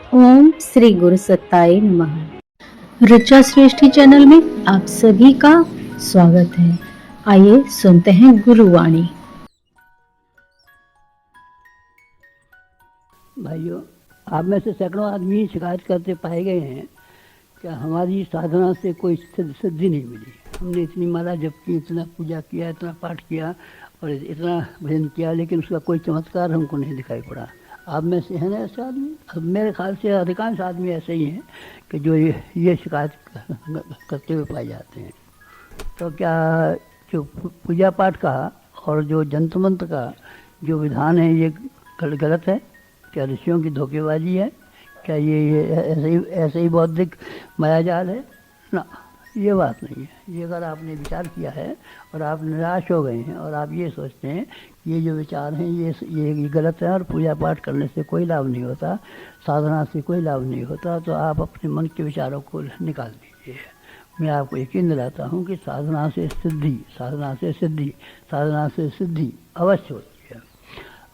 ओम श्री गुरु सत्ताय नमः। ऋचा श्रेष्ठी चैनल में आप सभी का स्वागत है। आइए सुनते हैं गुरुवाणी। भाइयों, आप में से सैकड़ों आदमी शिकायत करते पाए गए हैं कि हमारी साधना से कोई सिद्धि नहीं मिली। हमने इतनी माला जप की, इतना पूजा किया, इतना पाठ किया और इतना भजन किया, लेकिन उसका कोई चमत्कार हमको नहीं दिखाई पड़ा। आप में से है ना ऐसे आदमी? अब मेरे ख्याल से अधिकांश आदमी ऐसे ही हैं कि जो ये शिकायत करते हुए पाए जाते हैं। तो क्या जो पूजा पाठ का और जो जंत्र मंत्र का जो विधान है ये गलत है? क्या ऋषियों की धोखेबाजी है? क्या ये ऐसे ही बौद्धिक मायाजाल है? ना, ये बात नहीं है। ये अगर आपने विचार किया है और आप निराश हो गए हैं और आप ये सोचते हैं कि ये जो विचार हैं ये गलत है और पूजा पाठ करने से कोई लाभ नहीं होता, साधना से कोई लाभ नहीं होता, तो आप अपने मन के विचारों को निकाल दीजिए। मैं आपको यकीन दिलाता हूँ कि साधना से सिद्धि, साधना से सिद्धि, साधना से सिद्धि अवश्य होती है,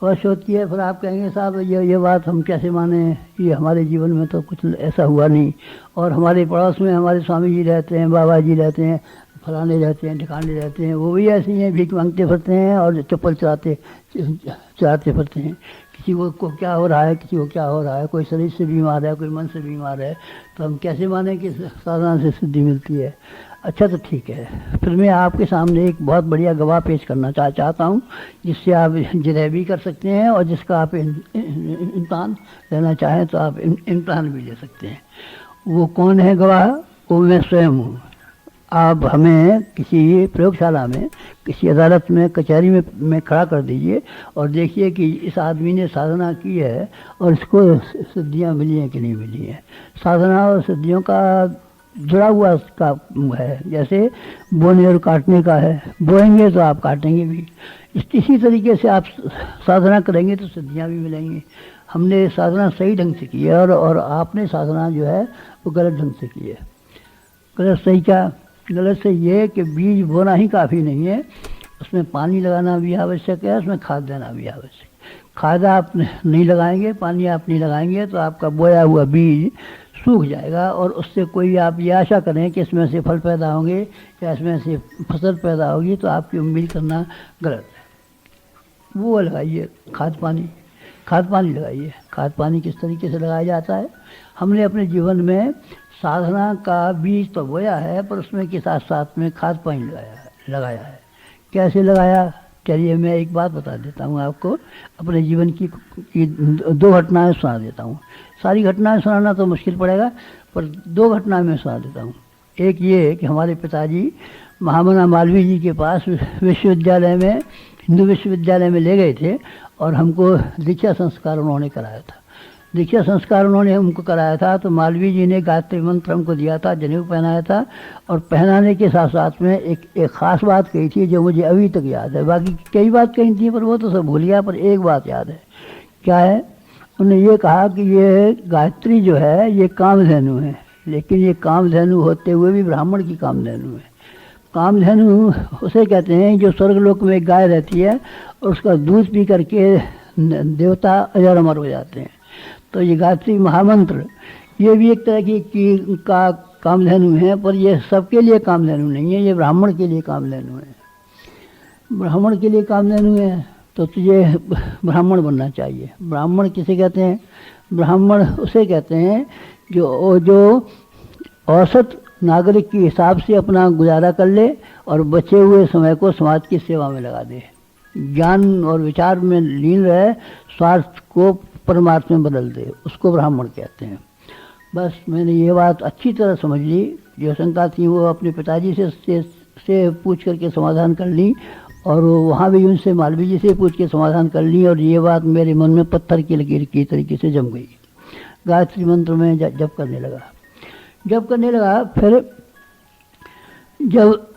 अवश्य होती है। फिर आप कहेंगे साहब ये बात हम कैसे माने, ये हमारे जीवन में तो कुछ ऐसा हुआ नहीं, और हमारे पड़ोस में हमारे स्वामी जी रहते हैं, बाबा जी रहते हैं, फलाने रहते हैं, ठिकाने रहते हैं, वो भी ऐसे ही हैं, भीख मांगते फिरते हैं और चप्पल चलाते फिरते हैं। किसी को क्या हो रहा है, किसी को क्या हो रहा है, कोई शरीर से बीमार है, कोई मन से बीमार है, तो हम कैसे माने कि साधना से सिद्धि मिलती है? अच्छा, तो ठीक है, फिर मैं आपके सामने एक बहुत बढ़िया गवाह पेश करना चाहता हूँ, जिससे आप जिरह भी कर सकते हैं और जिसका आप इम्तहान लेना चाहें तो आप इम्तहान भी ले सकते हैं। वो कौन है गवाह? वो मैं स्वयं हूँ। आप हमें किसी प्रयोगशाला में, किसी अदालत में, कचहरी में खड़ा कर दीजिए और देखिए कि इस आदमी ने साधना की है और इसको सिद्धियाँ मिली हैं कि नहीं मिली हैं। साधना और सिद्धियों का जुड़ा हुआ उसका है, जैसे बोने और काटने का है। बोएंगे तो आप काटेंगे भी। इसी तरीके से आप साधना करेंगे तो सिद्धियाँ भी मिलेंगी। हमने साधना सही ढंग से की है और आपने साधना जो है वो गलत ढंग से की है। गलत सही क्या? गलत से ये कि बीज बोना ही काफ़ी नहीं है, उसमें पानी लगाना भी आवश्यक है, उसमें खाद देना भी आवश्यक है। खाद आप नहीं लगाएंगे, पानी आप नहीं लगाएंगे तो आपका बोया हुआ बीज सूख जाएगा और उससे कोई आप ये आशा करें कि इसमें से फल पैदा होंगे या इसमें से फसल पैदा होगी, तो आपकी उम्मीद करना गलत है। वो लगाइए खाद पानी, खाद पानी लगाइए। खाद पानी किस तरीके से लगाया जाता है? हमने अपने जीवन में साधना का बीज तो बोया है, पर उसमें के साथ साथ में खाद पानी लगाया है। कैसे लगाया? चलिए मैं एक बात बता देता हूँ आपको। अपने जीवन की दो घटनाएं सुना देता हूँ। सारी घटनाएं सुनाना तो मुश्किल पड़ेगा, पर दो घटनाएं मैं सुना देता हूँ। एक ये कि हमारे पिताजी महामना मालवीय जी के पास विश्वविद्यालय में, हिंदू विश्वविद्यालय में ले गए थे और हमको दीक्षा संस्कार उन्होंने कराया था। दीक्षा संस्कार उन्होंने हमको कराया था तो मालवीय जी ने गायत्री मंत्र हमको दिया था, जनेऊ पहनाया था, और पहनाने के साथ साथ में एक ख़ास बात कही थी जो मुझे अभी तक याद है। बाकी कई बात कही थी पर वो तो सब भूल गया, पर एक बात याद है। क्या है? उन्होंने ये कहा कि ये गायत्री जो है ये कामधेनु है, लेकिन ये कामधेनु होते हुए भी ब्राह्मण की कामधेनु है। कामधेनु उसे कहते हैं जो स्वर्गलोक में एक गाय रहती है और उसका दूध पी करके देवता अजर अमर हो जाते हैं। तो ये गायत्री महामंत्र ये भी एक तरह की का कामधेनु है, पर ये सबके लिए कामधेनु नहीं है, ये ब्राह्मण के लिए कामधेनु है। ब्राह्मण के लिए कामधेनु है तो तुझे ब्राह्मण बनना चाहिए। ब्राह्मण किसे कहते हैं? ब्राह्मण उसे कहते हैं जो औसत नागरिक के हिसाब से अपना गुजारा कर ले और बचे हुए समय को समाज की सेवा में लगा दे, ज्ञान और विचार में लीन रहे, स्वार्थ को परमार्थ में बदल दे, उसको ब्राह्मण कहते हैं। बस मैंने ये बात अच्छी तरह समझ ली। जो शंका थी वो अपने पिताजी से पूछ करके समाधान कर ली और वहाँ भी उनसे मालवीय जी से पूछ के समाधान कर ली, और ये बात मेरे मन में पत्थर की लकीर की तरीके से जम गई। गायत्री मंत्र में जप करने लगा। फिर जब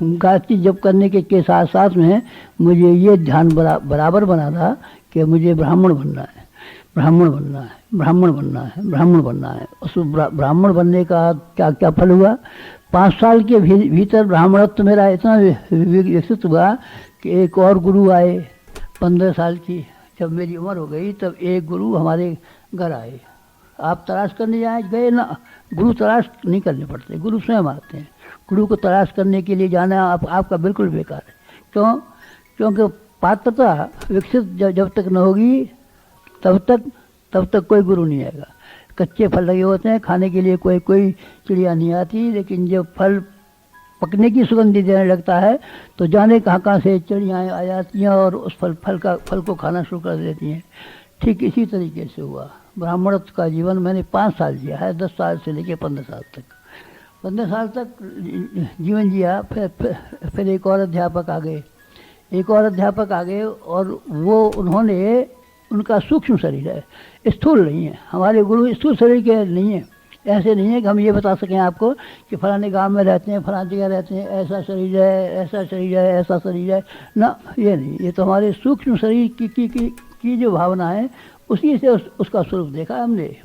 गायत्री जप करने के साथ साथ में मुझे ये ध्यान बराबर बना था कि मुझे ब्राह्मण बनना है। उस ब्राह्मण बनने का क्या फल हुआ? 5 साल के भीतर ब्राह्मणत्व मेरा इतना विकसित हुआ कि एक और गुरु आए। 15 साल की जब मेरी उम्र हो गई तब एक गुरु हमारे घर आए। आप तलाश करने गए ना, गुरु तलाश नहीं करने पड़ते, गुरु स्वयं आते हैं। गुरु को तलाश करने के लिए जाना आपका बिल्कुल बेकार है। क्यों? क्योंकि पात्रता विकसित जब तक न होगी तब तक कोई गुरु नहीं आएगा। कच्चे फल लगे होते हैं, खाने के लिए कोई चिड़िया नहीं आती, लेकिन जब फल पकने की सुगंधी देने लगता है तो जाने कहाँ से चिड़ियाँ आ जाती हैं और उस फल को खाना शुरू कर देती हैं। ठीक इसी तरीके से हुआ। ब्राह्मणत्व का जीवन मैंने 5 साल जिया है, 10 साल से लेकर 15 साल तक। 15 साल तक जीवन जिया। फिर एक और अध्यापक आ गए और वो उनका सूक्ष्म शरीर है, स्थूल नहीं है। हमारे गुरु स्थूल शरीर के नहीं है। ऐसे नहीं है कि हम ये बता सकें आपको कि फलाने गांव में रहते हैं, फलानी जगह रहते हैं, ऐसा शरीर है, ऐसा शरीर है, ऐसा शरीर है ना, ये नहीं। ये तो हमारे सूक्ष्म शरीर की जो भावना है उसी से उसका स्वरूप देखा हमने।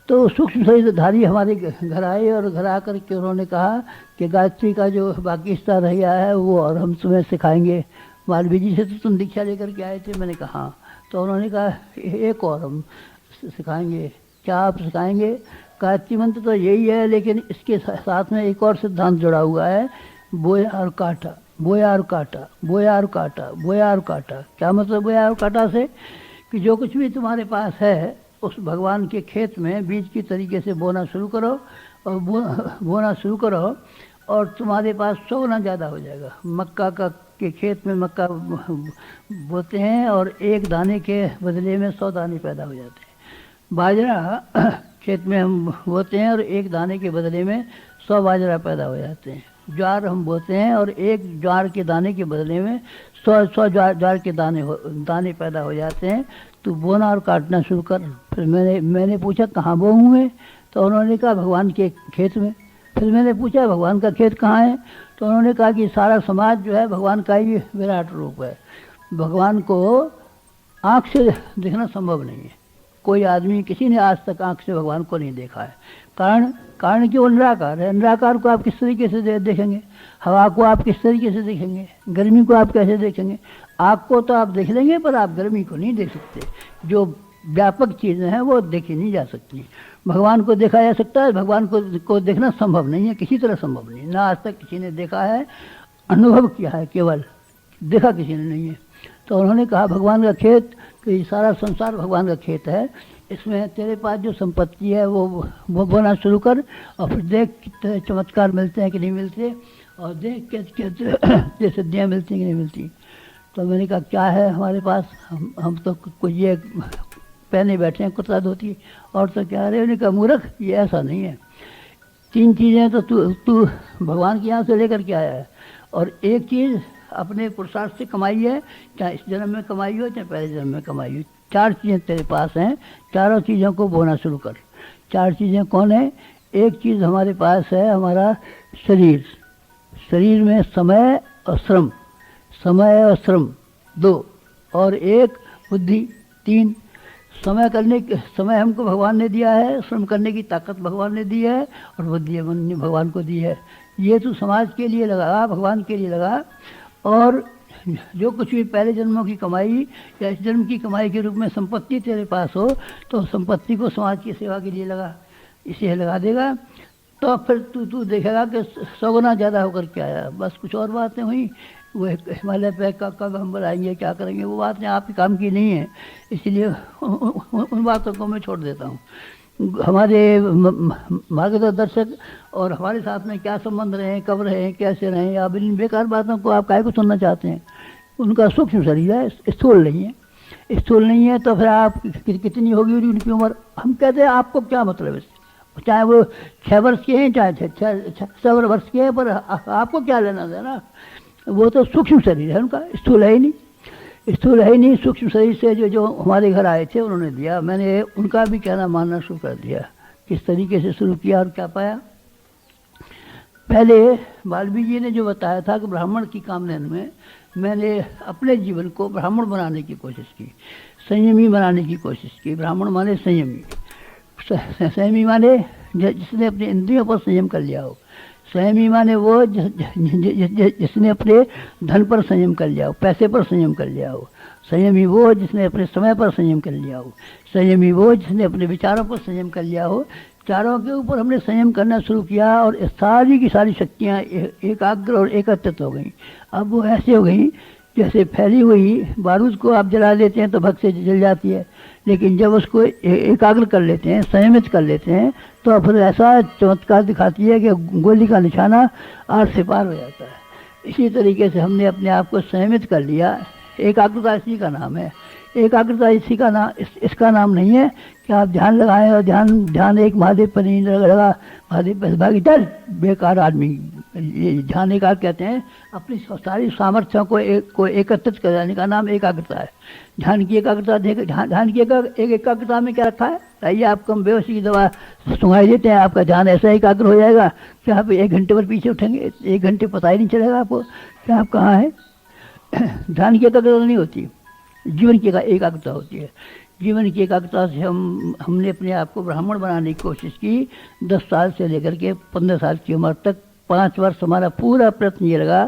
तो सूक्ष्म शरीरधारी हमारे घर आए और घर आकर के उन्होंने कहा कि गायत्री का जो बाकी हिस्सा रह गया है वो और हम तुम्हें सिखाएंगे। मालवीय जी से तो तुम दीक्षा लेकर के आए थे। मैंने कहा हाँ। तो उन्होंने कहा एक और हम सिखाएंगे। क्या आप सिखाएंगे? गायत्री मंत्र तो यही है, लेकिन इसके साथ में एक और सिद्धांत जुड़ा हुआ है, बोया और काटा, बोया और काटा, बोया और काटा, बोया और काटा। क्या मतलब बोया और काटा से? कि जो कुछ भी तुम्हारे पास है उस भगवान के खेत में बीज की तरीके से बोना शुरू करो और बोना शुरू करो और तुम्हारे पास 100 गुना ज़्यादा हो जाएगा। मक्का के खेत में मक्का बोते हैं और एक दाने के बदले में 100 दाने पैदा हो जाते हैं। बाजरा खेत में हम बोते हैं और एक दाने के बदले में 100 बाजरा पैदा हो जाते हैं। ज्वार हम बोते हैं और एक ज्वार के दाने के बदले में 100 ज्वार के दाने पैदा हो जाते हैं। तो बोना और काटना शुरू कर। फिर मैंने पूछा कहाँ बोऊँ? तो उन्होंने कहा भगवान के खेत में। फिर मैंने पूछा भगवान का खेत कहाँ है? तो उन्होंने कहा कि सारा समाज जो है भगवान का ही विराट रूप है। भगवान को आँख से देखना संभव नहीं है। कोई आदमी किसी ने आज तक आँख से भगवान को नहीं देखा है। कारण कि वो निराकार है। निराकार को आप किस तरीके से देखेंगे? हवा को आप किस तरीके से देखेंगे? गर्मी को आप कैसे देखेंगे? आग को तो आप देख लेंगे पर आप गर्मी को नहीं देख सकते। जो व्यापक चीज़ें हैं वो देखी नहीं जा सकती। भगवान को देखा जा सकता है, भगवान को देखना संभव नहीं है, किसी तरह संभव नहीं। ना आज तक किसी ने देखा है, अनुभव किया है, केवल देखा किसी ने नहीं है। तो उन्होंने कहा भगवान का खेत, कि सारा संसार भगवान का खेत है, इसमें तेरे पास जो संपत्ति है वो बोना शुरू कर और फिर देख कितने चमत्कार मिलते हैं कि नहीं मिलते, और देख कितने सिद्धियाँ मिलती हैं कि नहीं मिलती। तो मैंने कहा क्या है हमारे पास? हम तो कुछ ये पहने बैठे हैं कुर्ता धोती, और तो क्या? अरे उन्होंने कहा मूर्ख, ये ऐसा नहीं है। 3 चीज़ें तो तू भगवान के यहाँ से लेकर के आया है, और एक चीज़ अपने पुरुषार्थ से कमाई है, चाहे इस जन्म में कमाई हो चाहे पहले जन्म में कमाई हो। 4 चीज़ें तेरे पास हैं, चारों चीज़ों को बोना शुरू कर। 4 चीज़ें कौन है? एक चीज़ हमारे पास है हमारा शरीर। शरीर में समय और श्रम, समय और श्रम 2, और एक बुद्धि 3। समय हमको भगवान ने दिया है, श्रम करने की ताकत भगवान ने दी है, और बुद्धि भगवान को दी है। ये तू समाज के लिए लगा, भगवान के लिए लगा, और जो कुछ भी पहले जन्मों की कमाई या इस जन्म की कमाई के रूप में संपत्ति तेरे पास हो, तो संपत्ति को समाज की सेवा के लिए लगा। इसे लगा देगा तो फिर तू देखेगा कि 100 गुना ज़्यादा होकर के आया। बस कुछ और बातें हुई, वो हिमालय पे कब हम बनाएंगे, क्या करेंगे, वो बातें आपके काम की नहीं है, इसलिए उन बातों को मैं छोड़ देता हूँ। हमारे मार्गदर्शक और हमारे साथ में क्या संबंध रहे, कब रहे, कैसे रहे, अब इन बेकार बातों को आप काहे को सुनना चाहते हैं? उनका सूक्ष्म शरीर है, स्थूल नहीं है। स्थूल नहीं है तो फिर आप कितनी होगी उनकी उम्र? हम कहते हैं आपको क्या मतलब है? चाहे वो 6 वर्ष के हैं चाहे 6 वर्ष के हैं, पर आपको क्या लेना देना? वो तो सूक्ष्म शरीर है उनका, स्थूल है ही नहीं। स्थूल है ही नहीं। सूक्ष्म शरीर से जो हमारे घर आए थे उन्होंने दिया। मैंने उनका भी कहना मानना शुरू कर दिया। किस तरीके से शुरू किया और क्या पाया? पहले वाल्मीकि जी ने जो बताया था कि ब्राह्मण की कामधेनु में मैंने अपने जीवन को ब्राह्मण बनाने की कोशिश की, संयमी बनाने की कोशिश की। ब्राह्मण माने संयमी, संयमी माने जिसने अपने इंद्रियों पर संयम कर लिया हो। संयमी माने वो जिसने अपने धन पर संयम कर लिया हो, पैसे पर संयम कर लिया हो। संयमी वो जिसने अपने समय पर संयम कर लिया हो। संयमी वो जिसने अपने विचारों पर संयम कर लिया हो। चारों के ऊपर हमने संयम करना शुरू किया और सारी की सारी शक्तियाँ एकाग्र और एकत्रित हो गई। अब वो ऐसे हो गई जैसे फैली हुई बारूद को आप जला देते हैं तो भग से जल जाती है, लेकिन जब उसको एकाग्र कर लेते हैं, संयमित कर लेते हैं, तो फिर ऐसा चमत्कार दिखाती है कि गोली का निशाना आठ से पार हो जाता है। इसी तरीके से हमने अपने आप को संयमित कर लिया। एकाग्रता इसी का नाम है। एकाग्रता इसी का नाम, इसका नाम नहीं है कि आप ध्यान लगाएं और ध्यान एक महादेव पर नहीं लगा, महादेव पर भागी चल, बेकार आदमी। ये ध्यान एकाग्र कहते हैं, अपनी सारी सामर्थ्यों को एकत्रित कर जाने का नाम एकाग्रता है। ध्यान की एकाग्रता ध्यान की एकाग्रता में क्या रखा है? आइए आपको हम बेहोशी की दवा सुंघाई देते हैं, आपका ध्यान ऐसा एकाग्र हो जाएगा कि आप 1 घंटे पर पीछे उठेंगे, 1 घंटे पता ही नहीं चलेगा आपको कि आप कहाँ हैं। ध्यान की एकाग्रता नहीं होती, जीवन की एकाग्रता होती है। जीवन की एकाग्रता से हमने अपने आप को ब्राह्मण बनाने की कोशिश की। 10 साल से लेकर के 15 साल की उम्र तक 5 वर्ष हमारा पूरा प्रयत्न ये लगा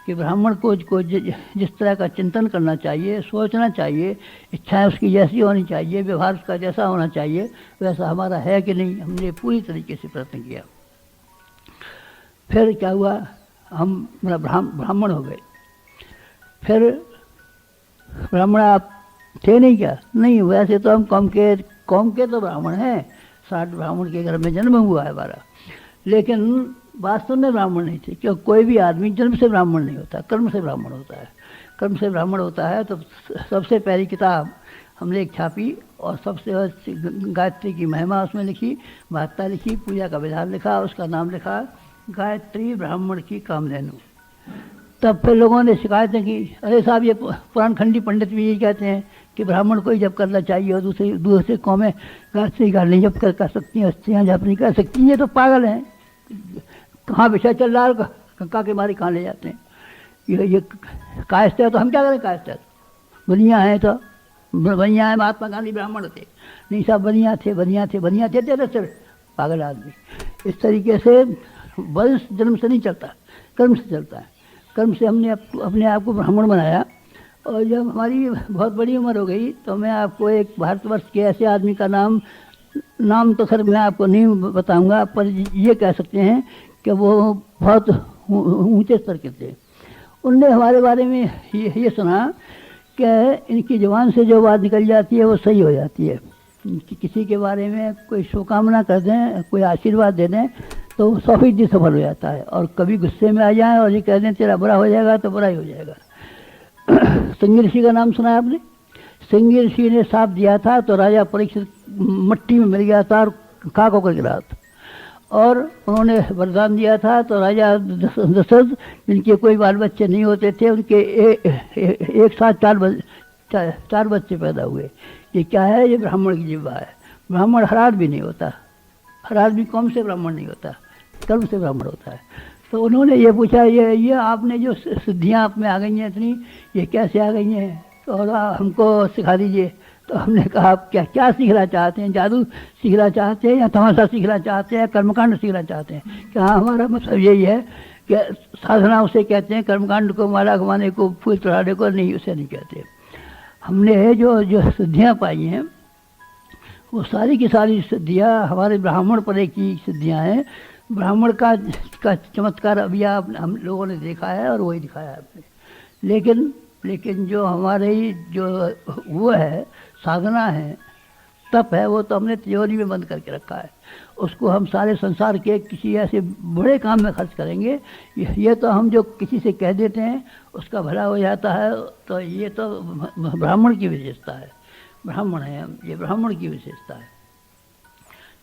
कि ब्राह्मण को जिस तरह का चिंतन करना चाहिए, सोचना चाहिए, इच्छाएं उसकी जैसी होनी चाहिए, व्यवहार उसका जैसा होना चाहिए, वैसा हमारा है कि नहीं, हमने पूरी तरीके से प्रयत्न किया। फिर क्या हुआ, हम ब्राह्मण हो गए। फिर ब्राह्मण आप थे नहीं क्या? नहीं, वैसे तो हम कौम के तो ब्राह्मण हैं, 60 ब्राह्मण के घर में जन्म हुआ है हमारा, लेकिन वास्तव में ब्राह्मण नहीं थे। क्योंकि कोई भी आदमी जन्म से ब्राह्मण नहीं होता, कर्म से ब्राह्मण होता है। कर्म से ब्राह्मण होता है तो सबसे पहली किताब हमने एक छापी और सबसे गायत्री की महिमा उसमें लिखी, महत्ता लिखी, पूजा का विधान लिखा, उसका नाम लिखा गायत्री ब्राह्मण की कामधेनु। तब फिर लोगों ने शिकायतें की, अरे साहब ये पुराण खंडी पंडित भी यही कहते हैं कि ब्राह्मण को ही जब करना चाहिए और दूसरे कौमें गायत्री का नहीं जब कर सकती हैं, स्त्रियाँ जब नहीं कर सकती, ये तो पागल हैं। कहाँ विषय चल रहा है, कंका के मारे कहाँ ले जाते हैं। ये कायस्थ है तो हम क्या करें? कायस्थ है बनिया है तो बनिया है, महात्मा गांधी ब्राह्मण थे नहीं साहब, बनिया थे तेरे सिर, पागल आदमी। इस तरीके से वंश जन्म से नहीं चलता, कर्म से चलता है। कर्म से हमने अपने आप को ब्राह्मण बनाया। और जब हमारी बहुत बड़ी उम्र हो गई तो मैं आपको एक भारतवर्ष के ऐसे आदमी का नाम तो खैर मैं आपको नहीं बताऊंगा, पर ये कह सकते हैं कि वो बहुत ऊंचे स्तर के थे। उनने हमारे बारे में ये सुना कि इनकी जुबान से जो बात निकल जाती है वो सही हो जाती है। किसी के बारे में कोई शुभकामना कर दें, कोई आशीर्वाद दे दें तो 100% सफल हो जाता है। और कभी गुस्से में आ जाए और ये कह दें तेरा बुरा हो जाएगा तो बुरा ही हो जाएगा। सिंह ऋषि का नाम सुना है आपने? सिंह ऋषि ने साप दिया था तो राजा परीक्षित मट्टी में मिल गया था और खाक होकर गिरा था। और उन्होंने वरदान दिया था तो राजा दशरथ, जिनके कोई बाल बच्चे नहीं होते थे, उनके एक साथ 4 बच्चे पैदा हुए। ये क्या है? ये ब्राह्मण की जिह्वा है। ब्राह्मण हर आदमी नहीं होता, हर आदमी कौम से ब्राह्मण नहीं होता, कर्म से ब्राह्मण होता है। तो उन्होंने ये पूछा, ये आपने जो सिद्धियाँ आप में आ गई हैं इतनी, ये कैसे आ गई हैं, तो हमको सिखा दीजिए। तो हमने कहा आप क्या सीखना चाहते हैं? जादू सीखना चाहते हैं या तमाशा सीखना चाहते हैं, कर्मकांड सीखना चाहते हैं? कि हाँ, हमारा मतलब यही है कि साधना उसे कहते हैं, कर्मकांड को, माला घुमाने को, फूल चढ़ाने को नहीं, उसे नहीं कहते। हमने जो सिद्धियाँ पाई हैं वो सारी की सारी सिद्धियाँ हमारे ब्राह्मण परे की सिद्धियाँ हैं। ब्राह्मण का चमत्कार अभी हम लोगों ने देखा है और वही दिखाया है आपने। लेकिन जो हमारे जो वो है, साधना है, तप है, वो तो हमने तिजोरी में बंद करके रखा है। उसको हम सारे संसार के किसी ऐसे बड़े काम में खर्च करेंगे। ये तो हम जो किसी से कह देते हैं उसका भला हो जाता है, तो ये तो ब्राह्मण की विशेषता है। ब्राह्मण है हम, ये ब्राह्मण की विशेषता है।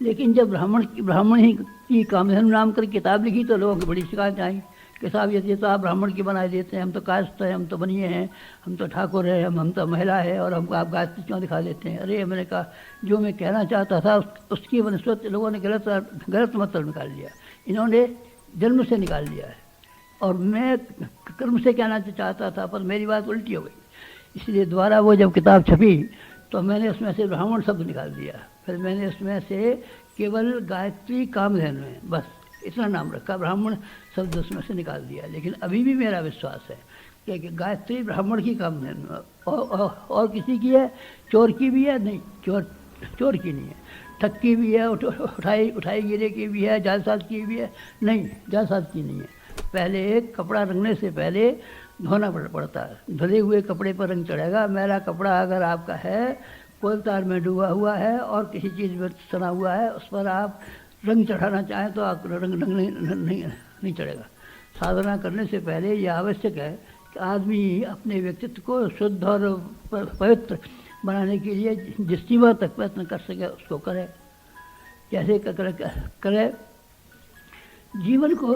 लेकिन जब ब्राह्मण ही की कामधेनु नाम कर किताब लिखी तो लोगों की बड़ी शिकायत आई कि साहब ये तो आप ब्राह्मण की बनाए देते हैं, हम तो कायस्थ हैं, हम तो बनिए हैं, हम तो ठाकुर हैं, हम तो महिला है, और हमको आप गायत्री क्यों दिखा देते हैं? अरे मैंने कहा जो मैं कहना चाहता था उसकी वनस्पत लोगों ने गलत मतलब निकाल लिया। इन्होंने जन्म से निकाल लिया है और मैं कर्म से कहना चाहता था, पर मेरी बात उल्टी हो गई। इसलिए दोबारा वो जब किताब छपी तो मैंने उसमें से ब्राह्मण शब्द निकाल दिया। फिर मैंने उसमें से केवल गायत्री कामधेनु है, बस इतना नाम रखा, ब्राह्मण शब्द उसमें से निकाल दिया। लेकिन अभी भी मेरा विश्वास है कि गायत्री ब्राह्मण की काम है और किसी की है, चोर की भी है नहीं, चोर की नहीं है, ठग की भी है, उठाई गिरे की भी है, जालसाज की भी है नहीं, जालसाज की नहीं है। पहले एक कपड़ा रंगने से पहले धोना पड़ता है, धुले हुए कपड़े पर रंग चढ़ेगा। मेरा कपड़ा अगर आपका है कोलतार में डूबा हुआ है और किसी चीज़ में सना हुआ है, उस पर आप रंग चढ़ाना चाहें तो आप रंग नहीं चढ़ेगा। साधना करने से पहले यह आवश्यक है कि आदमी अपने व्यक्तित्व को शुद्ध और पवित्र बनाने के लिए जिस सीमा तक प्रयत्न कर सके उसको करे। कैसे करे? जीवन को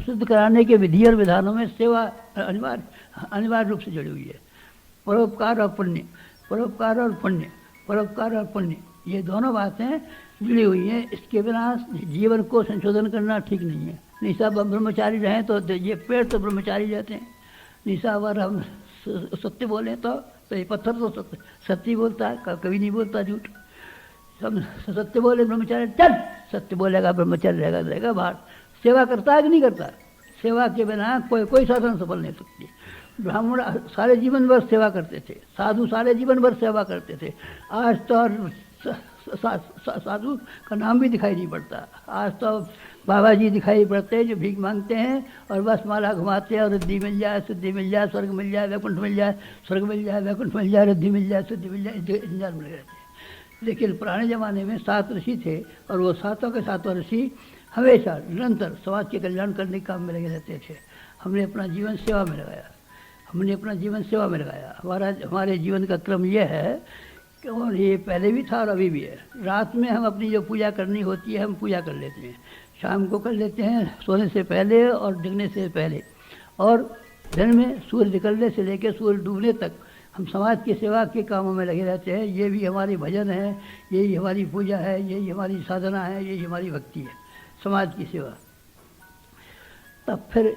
शुद्ध कराने के विधि और विधानों में सेवा अनिवार्य रूप से जुड़ी हुई है। परोपकार और पुण्य, परोपकार और पुण्य, परोपकार और पुण्य, ये दोनों बातें जुड़ी हुई हैं। इसके बिना जीवन को संशोधन करना ठीक नहीं है। निशा ब्रह्मचारी रहें तो ये पेड़ तो ब्रह्मचारी रहते हैं। निशा अगर हम सत्य बोलें तो ये पत्थर तो सत्य बोलता है, कभी नहीं बोलता झूठ। सब सत्य बोले ब्रह्मचारी, चल सत्य बोलेगा ब्रह्मचारी रहेगा बाहर। सेवा करता है कि नहीं करता? सेवा के बिना कोई साधन सफल नहीं सकती। ब्राह्मण सारे जीवन भर सेवा करते थे, साधु सारे जीवन भर सेवा करते थे। आज तो साधु का नाम भी दिखाई नहीं पड़ता। आज तो बाबा जी दिखाई पड़ते हैं जो भीख मांगते हैं और बस माला घुमाते हैं और रिद्धि मिल जाए, सिद्धि मिल जाए, स्वर्ग मिल जाए, वैकुंठ मिल जाए, स्वर्ग मिल जाए, वैकुंठ मिल जाए, रिद्धि मिल जाए, सिद्धि मिल जाए, इंतजार में लगे रहते हैं। लेकिन पुराने ज़माने में 7 ऋषि थे और वो 7 के 7 ऋषि हमेशा निरंतर समाज के कल्याण करने के काम में लगे रहते थे। हमने अपना जीवन सेवा में लगाया, हमने अपना जीवन सेवा में लगाया। हमारे जीवन का क्रम यह है कि, और ये पहले भी था और अभी भी है, रात में हम अपनी जो पूजा करनी होती है हम पूजा कर लेते हैं। शाम को कर लेते हैं सोने से पहले और जगने से पहले, और दिन में सूर्य निकलने से लेकर सूर्य डूबने तक हम समाज की सेवा के कामों में लगे रहते हैं। ये भी हमारे भजन है, यही हमारी पूजा है, यही हमारी साधना है, यही हमारी भक्ति है, समाज की सेवा। तब फिर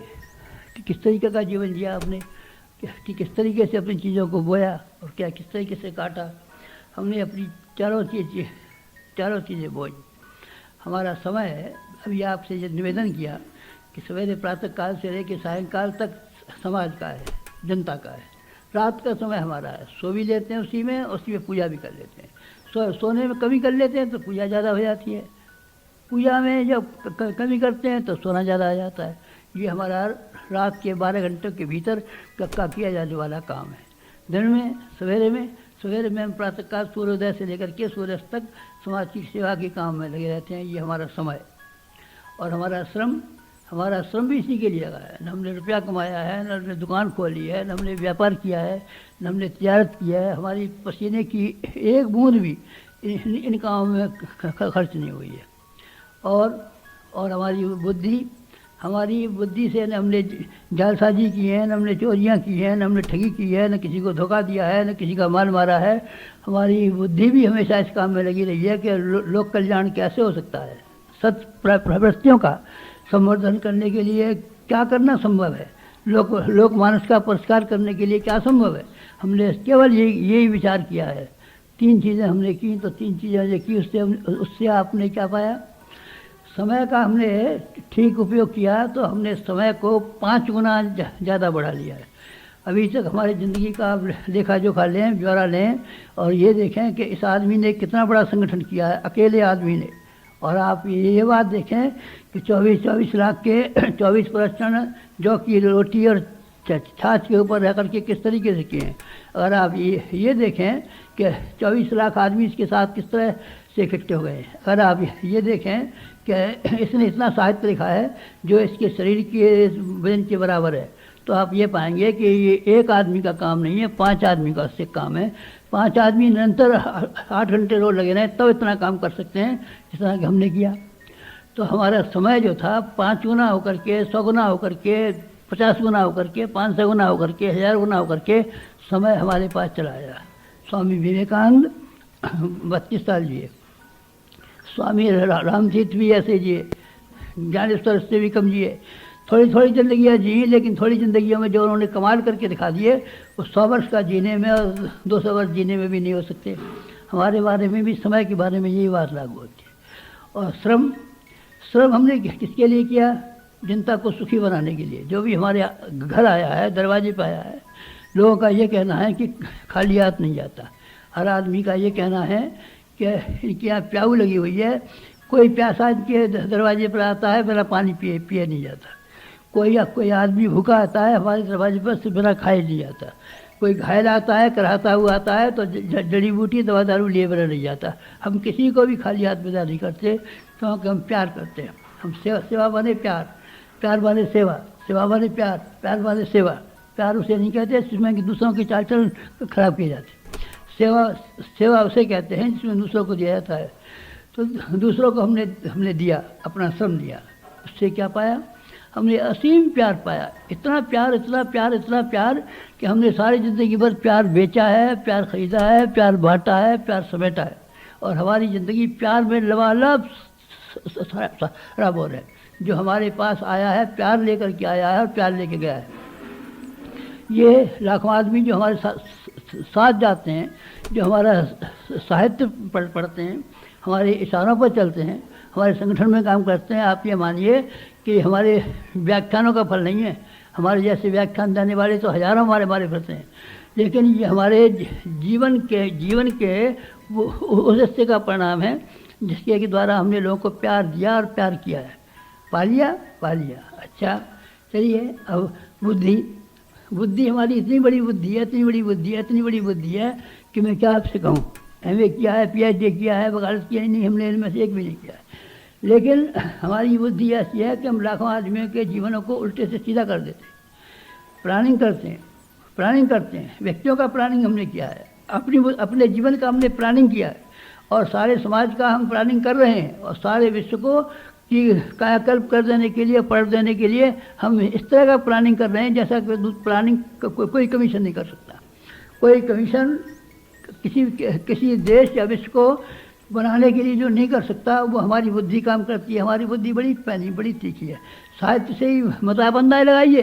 किस तरीके का जीवन जिया आपने, कि किस तरीके से अपनी चीज़ों को बोया और क्या किस तरीके से काटा। हमने अपनी चारों चीज़ें बोई। हमारा समय है, अभी आपसे ये निवेदन किया कि सवेरे प्रातः काल से लेकर सायंकाल तक समाज का है, जनता का है। रात का समय हमारा है, सो भी लेते हैं उसी में पूजा भी कर लेते हैं। सोने में कमी कर लेते हैं तो पूजा ज़्यादा हो जाती है, पूजा में जब कमी करते हैं तो सोना ज़्यादा आ जाता है। ये हमारा रात के 12 घंटों के भीतर का किया जाने वाला काम है। दिन में सवेरे में हम प्रातःकाल सूर्योदय से लेकर के सूर्यास्त तक समाज की सेवा के काम में लगे रहते हैं। ये हमारा समय और हमारा श्रम भी इसी के लिए लगा है। न हमने रुपया कमाया है, न हमने दुकान खोली है, न हमने व्यापार किया है, न हमने तिजारत किया है। हमारी पसीने की एक बूंद भी इन कामों में खर्च नहीं हुई है। और हमारी बुद्धि से न हमने जालसाजी की है, न हमने चोरियाँ की हैं, न हमने ठगी की है, न किसी को धोखा दिया है, न किसी का माल मारा है। हमारी बुद्धि भी हमेशा इस काम में लगी रही है कि लोक कल्याण कैसे हो सकता है, सत प्रवृत्तियों का संवर्धन करने के लिए क्या करना संभव है, लोक मानस का पुरस्कार करने के लिए क्या संभव है। हमने केवल यही विचार किया है। 3 चीज़ें हमने की, तो 3 चीज़ें जो की उससे आपने क्या पाया? समय का हमने ठीक उपयोग किया तो हमने समय को 5 गुना ज़्यादा बढ़ा लिया है। अभी तक हमारी ज़िंदगी का आप लेखा जोखा लें, ब्यौरा लें और ये देखें कि इस आदमी ने कितना बड़ा संगठन किया है, अकेले आदमी ने। और आप ये बात देखें कि 24 लाख के 24 प्रश्न जौ की रोटी और छाछ के ऊपर रह करके किस तरीके से किए हैं। अगर आप ये देखें कि 24 लाख आदमी इसके साथ किस तरह से इकट्ठे हो गए। अगर आप ये देखें कि इसने इतना साहित्य लिखा है जो इसके शरीर के वजन के बराबर है, तो आप ये पाएंगे कि ये एक आदमी का काम नहीं है, 5 आदमी का उससे काम है। 5 आदमी निरंतर 8 घंटे रोज लगे रहें तब इतना काम कर सकते हैं जितना कि हमने किया। तो हमारा समय जो था 5 गुना होकर के, 100 गुना होकर के, 50 गुना होकर के, 500 गुना होकर के, 1000 गुना होकर के समय हमारे पास चला आया। स्वामी विवेकानंद 32 साल जिए, स्वामी रामतीर्थ भी ऐसे जिए, ज्ञानेश्वर से भी कम जिए। थोड़ी ज़िंदगियाँ जी, लेकिन थोड़ी ज़िंदगियों में जो उन्होंने कमाल करके दिखा दिए वो 100 वर्ष का जीने में और 200 वर्ष जीने में भी नहीं हो सकते। हमारे बारे में भी समय के बारे में यही बात लागू होती है। और श्रम हमने किसके लिए किया? जनता को सुखी बनाने के लिए। जो भी हमारे घर आया है, दरवाजे पर आया है, लोगों का ये कहना है कि खाली हाथ नहीं जाता। हर आदमी का ये कहना है कि इनके यहाँ प्याऊ लगी हुई है, कोई प्यासा इनके दरवाजे पर आता है बिना पानी पिए नहीं जाता। कोई आदमी भूखा आता है हमारे दरवाजे पर से बिना खाए नहीं जाता। कोई घायल आता है, कराहता हुआ आता है तो जड़ी बूटी दवा दारू लिए बिना नहीं जाता। हम किसी को भी खाली हाथ विदा नहीं करते, क्योंकि हम प्यार करते हैं। हम सेवा बने प्यार, प्यार बने सेवा, सेवा बने प्यार, प्यार बने सेवा। प्यार उसे नहीं कहते जिसमें कि दूसरों की चाल चलन खराब किए जाते। सेवा उसे कहते हैं जिसमें दूसरों को दिया जाता है। तो दूसरों को हमने दिया, अपना श्रम दिया। उससे क्या पाया? हमने असीम प्यार पाया। इतना प्यार, इतना प्यार, इतना प्यार कि हमने सारी ज़िंदगी भर प्यार बेचा है, प्यार ख़रीदा है, प्यार बांटा है, प्यार समेटा है। और हमारी ज़िंदगी प्यार में लबालब सराबोर है। जो हमारे पास आया है प्यार लेकर के आया है और प्यार लेके गया है। ये लाखों आदमी जो हमारे साथ जाते हैं, जो हमारा साहित्य पढ़ते हैं, हमारे इशारों पर चलते हैं, हमारे संगठन में काम करते हैं, आप ये मानिए कि हमारे व्याख्यानों का फल नहीं है। हमारे जैसे व्याख्यान देने वाले तो हज़ारों हमारे फिरते हैं, लेकिन ये हमारे जीवन के वो उस हिस्से का परिणाम है जिसके द्वारा हमने लोगों को प्यार दिया और प्यार किया है। पा लिया। अच्छा चलिए, अब बुद्धि हमारी इतनी बड़ी बुद्धि है, इतनी बड़ी बुद्धि है कि मैं क्या आपसे कहूँ। MA किया है, PhD किया है, वकालत किया नहीं, हमने इनमें से एक भी नहीं किया है। लेकिन हमारी बुद्धि ऐसी है कि हम लाखों आदमियों के जीवनों को उल्टे से सीधा कर देते हैं। प्लानिंग करते हैं। व्यक्तियों का प्लानिंग हमने किया है, अपने जीवन का हमने प्लानिंग किया है, और सारे समाज का हम प्लानिंग कर रहे हैं, और सारे विश्व को कि कायाकल्प कर देने के लिए, पढ़ देने के लिए हम इस तरह का प्लानिंग कर रहे हैं जैसा कि प्लानिंग कोई कमीशन नहीं कर सकता। कोई कमीशन किसी देश या विश्व को बनाने के लिए जो नहीं कर सकता, वो हमारी बुद्धि काम करती है। हमारी बुद्धि बड़ी पैनी, बड़ी तीखी है। साहित्य से ही मताबंदाएँ लगाइए।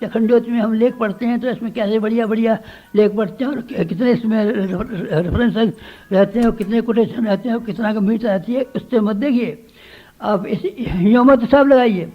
खंडोत में हम लेख पढ़ते हैं तो इसमें कैसे बढ़िया लेख पढ़ते हैं, और कितने इसमें रेफरेंस रहते हैं, और कितने कोटेशन रहते हैं, और कितना गंभीरता रहती है, उससे मत देखिए। आप यूँ मत हिसाब लगाइए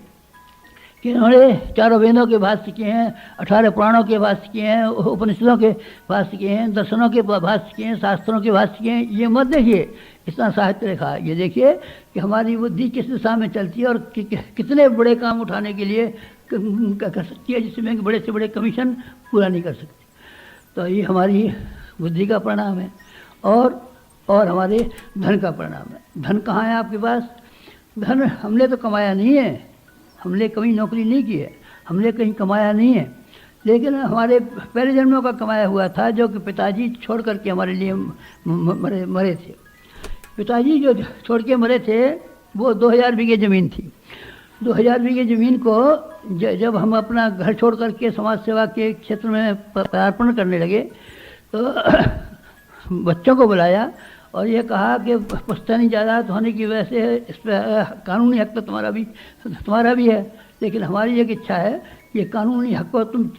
कि इन्होंने चारों वेदों के भाष्य किए हैं, 18 पुराणों के भाष्य किए हैं, उपनिषदों के भाष्य किए हैं, दर्शनों के भाष्य किए हैं, शास्त्रों के भाष्य किए हैं। ये मत देखिए इतना साहित्य लिखा है। ये देखिए कि हमारी बुद्धि किस दिशा में चलती है और कितने बड़े काम उठाने के लिए कर सकती है, जिसमें बड़े से बड़े कमीशन पूरा नहीं कर सकती। तो ये हमारी बुद्धि का परिणाम है, और हमारे धन का परिणाम है। धन कहाँ है आपके पास? धन हमने तो कमाया नहीं है, हमने कहीं नौकरी नहीं की है, हमने कहीं कमाया नहीं है, लेकिन हमारे पहले जन्मों का कमाया हुआ था, जो कि पिताजी छोड़ करके हमारे लिए मरे थे। पिताजी जो छोड़ के मरे थे वो 2000 बीघे ज़मीन थी। 2000 बीघे ज़मीन को जब हम अपना घर छोड़ करके समाज सेवा के क्षेत्र में पदार्पण करने लगे तो बच्चों को बुलाया और ये कहा कि पुश्तैनी जायदाद होने की वजह से इस पर कानूनी हक तो तुम्हारा भी है, लेकिन हमारी एक इच्छा है कि ये कानूनी हक को तुम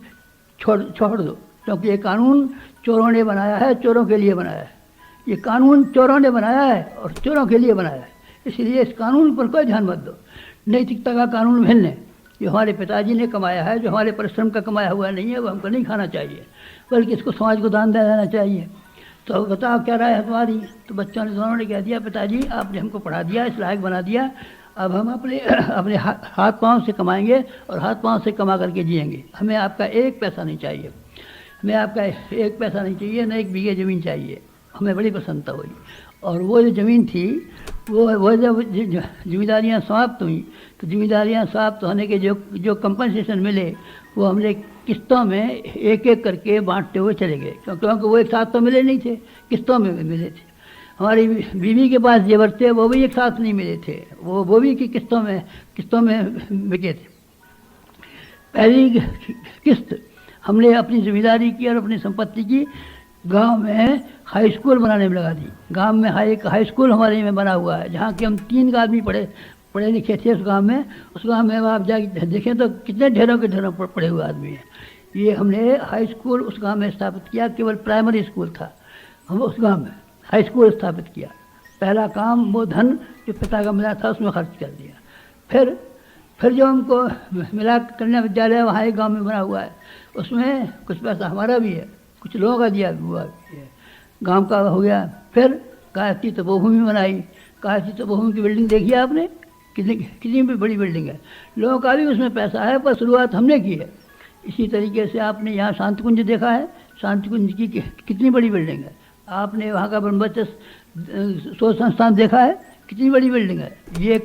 छोड़ दो, क्योंकि ये कानून चोरों ने बनाया है, चोरों के लिए बनाया है। ये कानून चोरों ने बनाया है और चोरों के लिए बनाया है, इसलिए इस कानून पर कोई ध्यान मत दो। नैतिकता का कानून भिन्न है। जो हमारे पिताजी ने कमाया है, जो हमारे परिश्रम का कमाया हुआ नहीं है, वो हमको नहीं खाना चाहिए, बल्कि इसको समाज को दान दे देना चाहिए। तो बताओ क्या राय है तुम्हारी? तो बच्चों ने दोनों ने कह दिया, पिताजी आपने हमको पढ़ा दिया, इस लायक बना दिया, अब हम अपने हाथ पाँव से कमाएंगे और हाथ पाँव से कमा करके जिएंगे। हमें आपका एक पैसा नहीं चाहिए, हमें आपका एक पैसा नहीं चाहिए, न 1 बीघे ज़मीन चाहिए। हमें बड़ी प्रसन्नता हुई। और वो जो ज़मीन थी वो जब जिम्मेदारियाँ समाप्त हुई तो जिम्मेदारियाँ समाप्त होने के जो कंपनसेशन मिले वो हमने किस्तों में एक एक करके बांटते हुए चले गए, क्योंकि वो एक साथ तो मिले नहीं थे, किस्तों में मिले थे। हमारी बीवी के पास जेवर थे वो भी एक साथ नहीं मिले थे, वो भी की किस्तों में बिके थे। पहली किस्त हमने अपनी जिम्मेदारी की और अपनी संपत्ति की गांव में हाई स्कूल बनाने में लगा दी। गांव में हाई स्कूल हमारे में बना हुआ है, जहाँ के हम 3 आदमी पढ़े लिखे थे उस गांव में। उस गांव में आप जाके देखें तो कितने ढेरों के ढेरों पढ़े हुए आदमी हैं। ये हमने हाई स्कूल उस गांव में स्थापित किया। केवल प्राइमरी स्कूल था, हम उस गांव में हाई स्कूल स्थापित किया। पहला काम वो धन जो पिता का मिला था उसमें खर्च कर दिया। फिर जो हमको मिला कन्या विद्यालय वहाँ एक गांव में बना हुआ है, उसमें कुछ पैसा हमारा भी है, कुछ लोगों का दिया हुआ भी है, गांव का हो गया। फिर गायत्री तपोभूमि बनाई। गायत्री तपोभूमि की बिल्डिंग देखी है आपने, कितनी भी बड़ी बिल्डिंग है, लोगों का भी उसमें पैसा है, पर शुरुआत हमने की है। इसी तरीके से आपने यहाँ शांति कुंज देखा है, शांति कुंज की कितनी बड़ी बिल्डिंग है। आपने वहाँ का ब्रह्मचर्य शोध संस्थान देखा है, कितनी बड़ी बिल्डिंग है, ये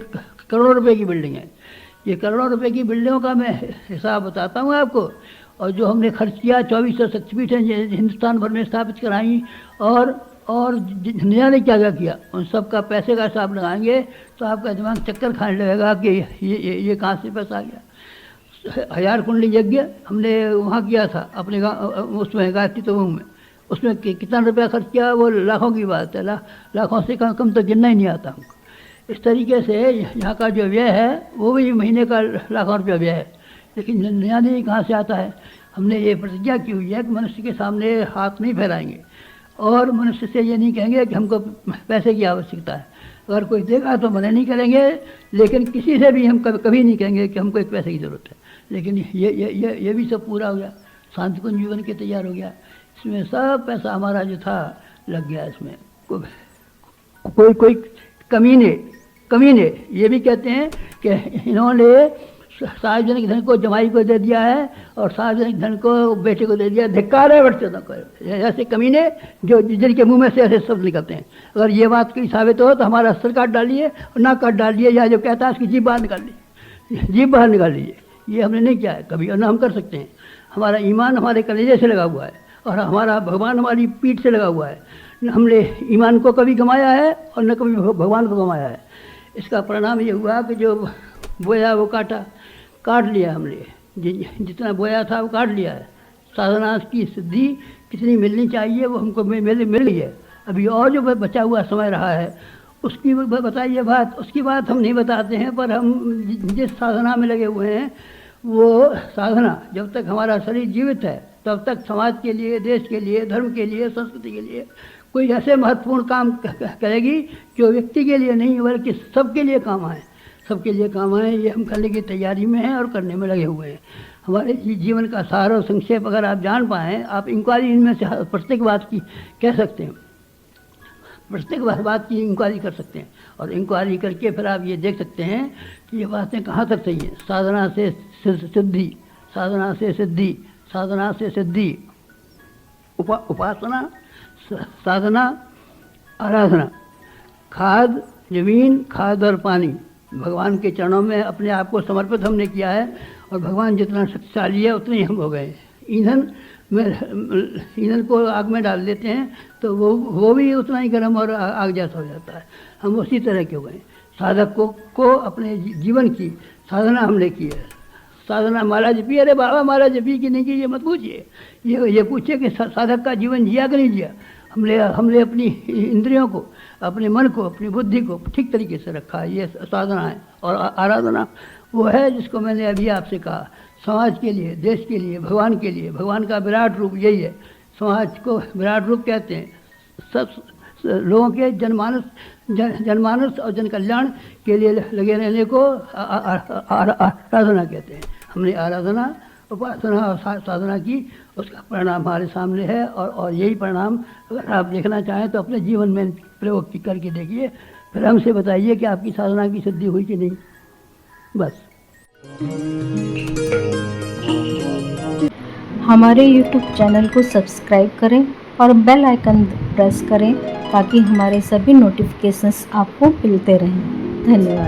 करोड़ों रुपए की बिल्डिंग है। ये करोड़ों रुपए की बिल्डिंगों का मैं हिसाब बताता हूँ आपको। और जो हमने खर्च किया, 2400 शक्तिपीठ हिंदुस्तान भर में स्थापित कराई, और दुनिया ने क्या क्या किया, उन सब का पैसे का हिसाब लगाएंगे तो आपका दिमाग चक्कर खाने लगेगा कि ये कहाँ से पैसा आ गया। 1000 कुंडली यज्ञ हमने वहाँ किया था अपने गाँव, उसमें गायत्री तपोभूमि में, उसमें कितना रुपया खर्च किया वो लाखों की बात है, लाखों से कम तो गिनना ही नहीं आता हमको। इस तरीके से यहाँ का जो व्यय है वो भी महीने का लाखों रुपया व्यय है, लेकिन नया नहीं कहाँ से आता है। हमने ये प्रतिज्ञा की हुई है कि मनुष्य के सामने हाथ नहीं फैलाएंगे और मनुष्य से ये नहीं कहेंगे कि हमको पैसे की आवश्यकता है। अगर कोई देगा तो मना नहीं करेंगे, लेकिन किसी से भी हम कभी नहीं कहेंगे कि हमको एक पैसे की ज़रूरत है। लेकिन ये भी सब पूरा हो गया, शांति कुंज जीवन के तैयार हो गया। इसमें सब पैसा हमारा जो था लग गया। इसमें कोई कमीने ये भी कहते हैं कि इन्होंने सार्वजनिक धन को जमाई को दे दिया है और सार्वजनिक धन को बेटे को दे दिया, धिक्कार है बच्चों को। ऐसे कमीने जो जिनके मुंह में से ऐसे शब्द निकलते हैं, अगर ये बात की साबित हो तो हमारा सर काट डालिए और नाक काट डालिए, या जो कहता है उसकी जीभ बाहर निकाल लीजिए, जीभ बाहर निकाल लीजिए। ये हमने नहीं किया है कभी, और ना हम कर सकते हैं। हमारा ईमान हमारे कलेजे से लगा हुआ है और हमारा भगवान हमारी पीठ से लगा हुआ है। न हमने ईमान को कभी गंवाया है और न कभी भगवान को गंवाया है। इसका परिणाम ये हुआ कि जो बोया वो काट लिया हमने, जितना बोया था वो काट लिया है। साधना की सिद्धि कितनी मिलनी चाहिए वो हमको मिल गई है। अभी और जो बचा हुआ समय रहा है उसकी बताइए बात, उसकी बात हम नहीं बताते हैं, पर हम जिस साधना में लगे हुए हैं वो साधना जब तक हमारा शरीर जीवित है तब तक समाज के लिए, देश के लिए, धर्म के लिए, संस्कृति के लिए कोई ऐसे महत्वपूर्ण काम करेगी जो व्यक्ति के लिए नहीं बल्कि सबके लिए काम आए, सबके लिए काम आए। ये हम करने की तैयारी में हैं और करने में लगे हुए हैं। हमारे जीवन का सार और संक्षेप अगर आप जान पाएँ, आप इंक्वायरी इनमें से प्रत्येक बात की कह सकते हैं, प्रत्येक बात की इंक्वायरी कर सकते हैं, और इंक्वायरी करके फिर आप ये देख सकते हैं कि ये बातें कहाँ तक सही हैं। साधना से सिद्धि, साधना से सिद्धि, साधना से सिद्धि, उपासना, साधना, आराधना, खाद जमीन, खाद और पानी, भगवान के चरणों में अपने आप को समर्पित हमने किया है, और भगवान जितना शक्तिशाली है उतने ही हम हो गए। ईंधन को आग में डाल देते हैं तो वो भी उतना ही गर्म और आग जैसा हो जाता है। हम उसी तरह के हो गए। साधक को अपने जीवन की साधना हमने की है। साधना माला जपी, अरे बाबा माला जपी कि नहीं की ये मत पूछिए, ये पूछिए कि साधक का जीवन जिया कि नहीं जिया। हमने अपनी इंद्रियों को, अपने मन को, अपनी बुद्धि को ठीक तरीके से रखा है, ये साधना है। और आराधना वो है जिसको मैंने अभी आपसे कहा, समाज के लिए, देश के लिए, भगवान के लिए। भगवान का विराट रूप यही है, समाज को विराट रूप कहते हैं। सब लोगों के जनमानस और जन कल्याण के लिए लगे रहने को आराधना कहते हैं। हमने आराधना, उपासना और साधना की, उसका परिणाम हमारे सामने है। और यही परिणाम अगर आप देखना चाहें तो अपने जीवन में प्रयोग करके देखिए, फिर हमसे बताइए कि आपकी साधना की सिद्धि हुई कि नहीं। बस। हमारे YouTube चैनल को सब्सक्राइब करें और बेल आइकन प्रेस करें ताकि हमारे सभी नोटिफिकेशंस आपको मिलते रहें। धन्यवाद।